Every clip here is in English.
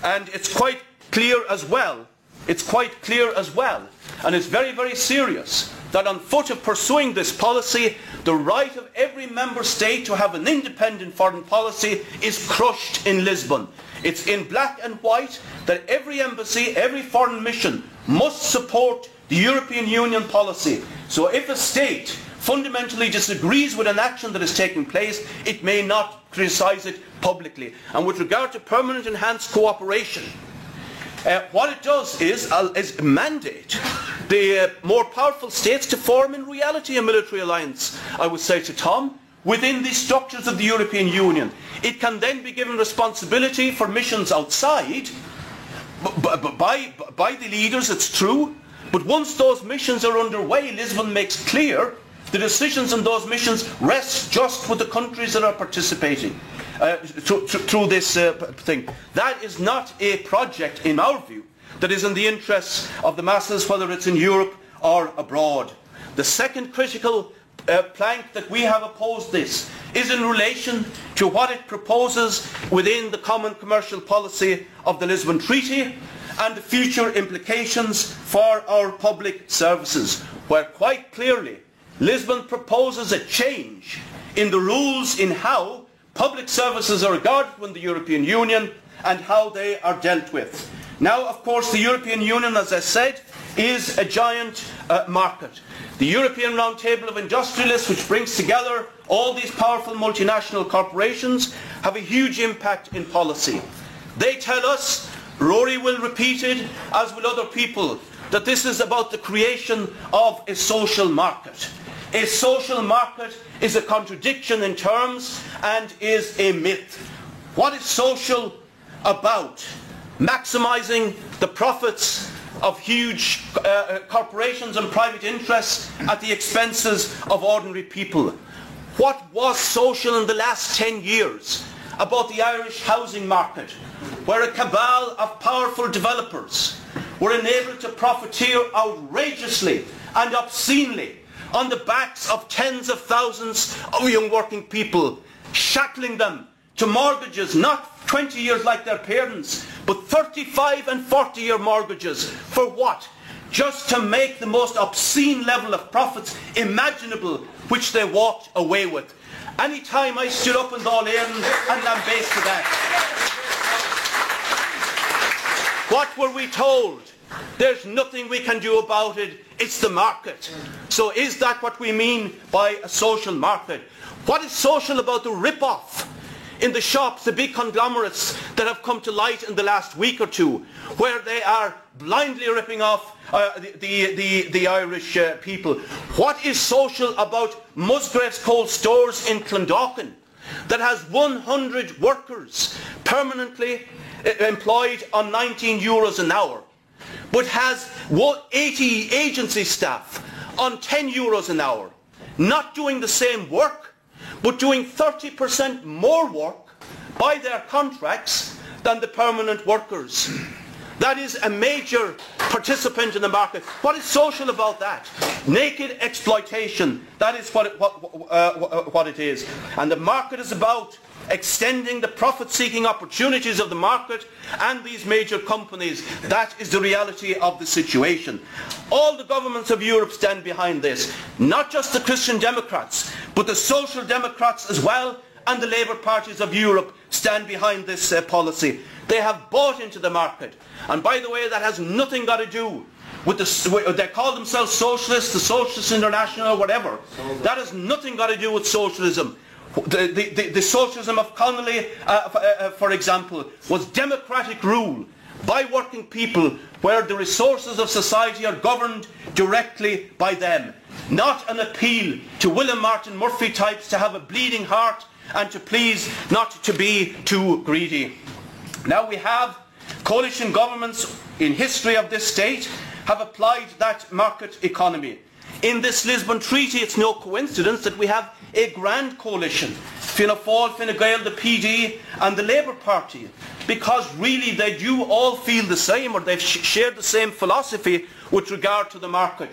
And it's quite clear as well, and it's very, very serious, that on foot of pursuing this policy, the right of every member state to have an independent foreign policy is crushed in Lisbon. It's in black and white that every embassy, every foreign mission must support the European Union policy. So if a state fundamentally disagrees with an action that is taking place, it may not criticise it publicly. And with regard to permanent enhanced cooperation, what it does is mandate the more powerful states to form in reality a military alliance, I would say to Tom, within the structures of the European Union. It can then be given responsibility for missions outside by the leaders, it's true, but once those missions are underway, Lisbon makes clear the decisions on those missions rest just with the countries that are participating through this thing. That is not a project, in our view, that is in the interests of the masses, whether it's in Europe or abroad. The second critical plank that we have opposed this is in relation to what it proposes within the common commercial policy of the Lisbon Treaty and the future implications for our public services, where quite clearly Lisbon proposes a change in the rules in how public services are regarded within the European Union and how they are dealt with. Now, of course, the European Union, as I said, is a giant market. The European Round Table of Industrialists, which brings together all these powerful multinational corporations, have a huge impact in policy. They tell us, Rory will repeat it, as will other people, that this is about the creation of a social market. A social market is a contradiction in terms and is a myth. What is social about? Maximising the profits of huge corporations and private interests at the expenses of ordinary people. What was social in the last 10 years about the Irish housing market, where a cabal of powerful developers were enabled to profiteer outrageously and obscenely on the backs of tens of thousands of young working people, shackling them to mortgages, not 20 years like their parents, but 35 and 40-year mortgages. For what? Just to make the most obscene level of profits imaginable, which they walked away with. Any time I stood up in Dáil Éireann and lambasted that. What were we told? There's nothing we can do about it. It's the market. So is that what we mean by a social market? What is social about the rip-off in the shops, the big conglomerates that have come to light in the last week or two, where they are blindly ripping off the Irish people? What is social about Musgraves Cold Stores in Clondalkin that has 100 workers permanently employed on €19 an hour, but has 80 agency staff on €10 an hour, not doing the same work, but doing 30% more work by their contracts than the permanent workers? That is a major participant in the market. What is social about that? Naked exploitation. That is what it is. And the market is about extending the profit-seeking opportunities of the market and these major companies. That is the reality of the situation. All the governments of Europe stand behind this. Not just the Christian Democrats, but the Social Democrats as well, and the Labour parties of Europe stand behind this policy. They have bought into the market. And by the way, that has nothing got to do with they call themselves socialists, the Socialist International or whatever. That has nothing got to do with socialism. The socialism of Connolly, for example, was democratic rule by working people, where the resources of society are governed directly by them. Not an appeal to William Martin Murphy types to have a bleeding heart and to please not to be too greedy. Now we have coalition governments in history of this state have applied that market economy. In this Lisbon Treaty, it's no coincidence that we have a grand coalition, Fianna Fáil, Fine Gael, the PD and the Labour Party, because really they do all feel the same, or they've shared the same philosophy with regard to the market.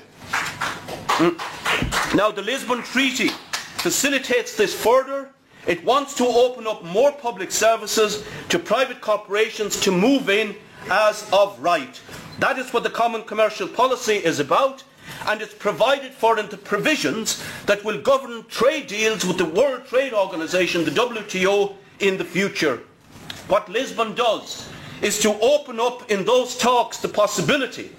Now the Lisbon Treaty facilitates this further. It wants to open up more public services to private corporations to move in as of right. That is what the Common Commercial Policy is about, and it's provided for in the provisions that will govern trade deals with the World Trade Organization, the WTO, in the future. What Lisbon does is to open up in those talks the possibility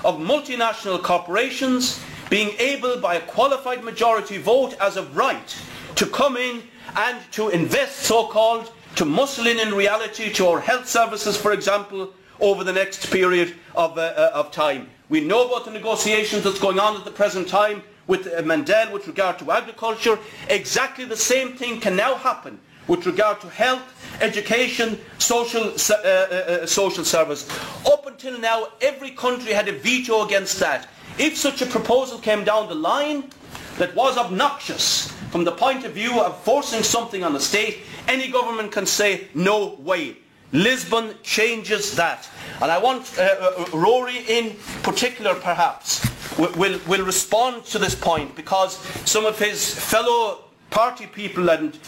of multinational corporations being able, by a qualified majority vote as of right, to come in and to invest, so-called, to muscle in reality to our health services, for example, over the next period of time. We know about the negotiations that's going on at the present time with Mandel with regard to agriculture. Exactly the same thing can now happen with regard to health, education, social service. Up until now, every country had a veto against that. If such a proposal came down the line that was obnoxious from the point of view of forcing something on the state, any government can say, no way. Lisbon changes that. And I want Rory in particular perhaps will respond to this point, because some of his fellow party people and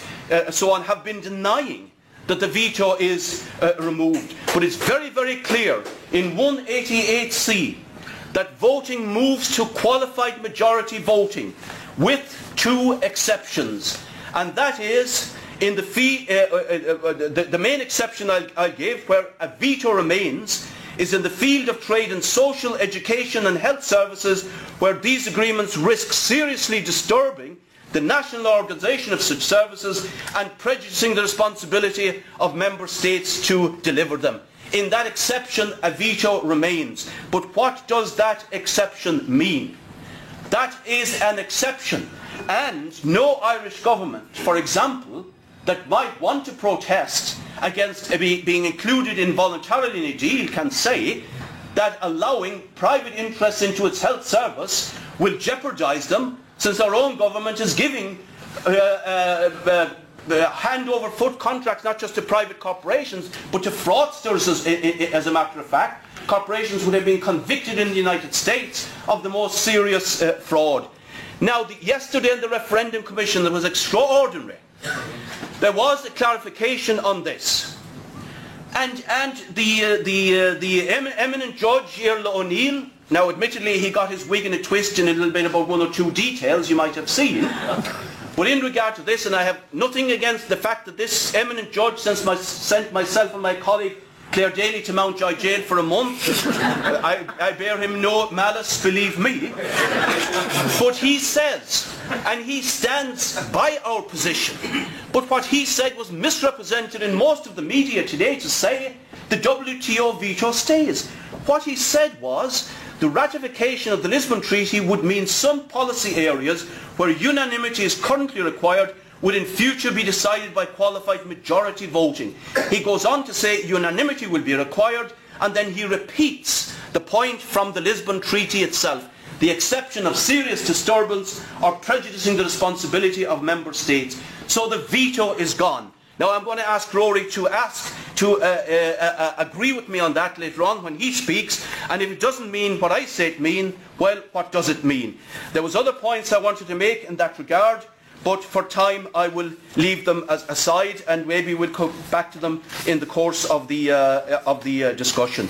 so on have been denying that the veto is removed. But it's very, very clear in 188C that voting moves to qualified majority voting with two exceptions. And that is, in the main exception I gave, where a veto remains, is in the field of trade and social, education and health services, where these agreements risk seriously disturbing the national organisation of such services and prejudicing the responsibility of member states to deliver them. In that exception, a veto remains. But what does that exception mean? That is an exception, and no Irish government, for example, that might want to protest against being included involuntarily in a deal can say that allowing private interests into its health service will jeopardise them, since our own government is giving hand-over foot contracts not just to private corporations but to fraudsters, as a matter of fact, corporations who have been convicted in the United States of the most serious fraud. Now, yesterday in the Referendum Commission there was extraordinary. There was a clarification on this. And the eminent judge, Iarla O'Neill, now admittedly he got his wig in a twist in a little bit about one or two details you might have seen. But in regard to this, and I have nothing against the fact that this eminent judge sent myself and my colleague Claire Daly to Mountjoy Jail for a month. I bear him no malice, believe me. But he says, and he stands by our position, but what he said was misrepresented in most of the media today to say the WTO veto stays. What he said was the ratification of the Lisbon Treaty would mean some policy areas where unanimity is currently required would in future be decided by qualified majority voting. He goes on to say unanimity will be required, and then he repeats the point from the Lisbon Treaty itself, the exception of serious disturbance or prejudicing the responsibility of member states. So the veto is gone. Now I'm going to ask Rory to agree with me on that later on when he speaks, and if it doesn't mean what I say it means, well, what does it mean? There was other points I wanted to make in that regard, but for time I will leave them aside, and maybe we'll come back to them in the course of the discussion.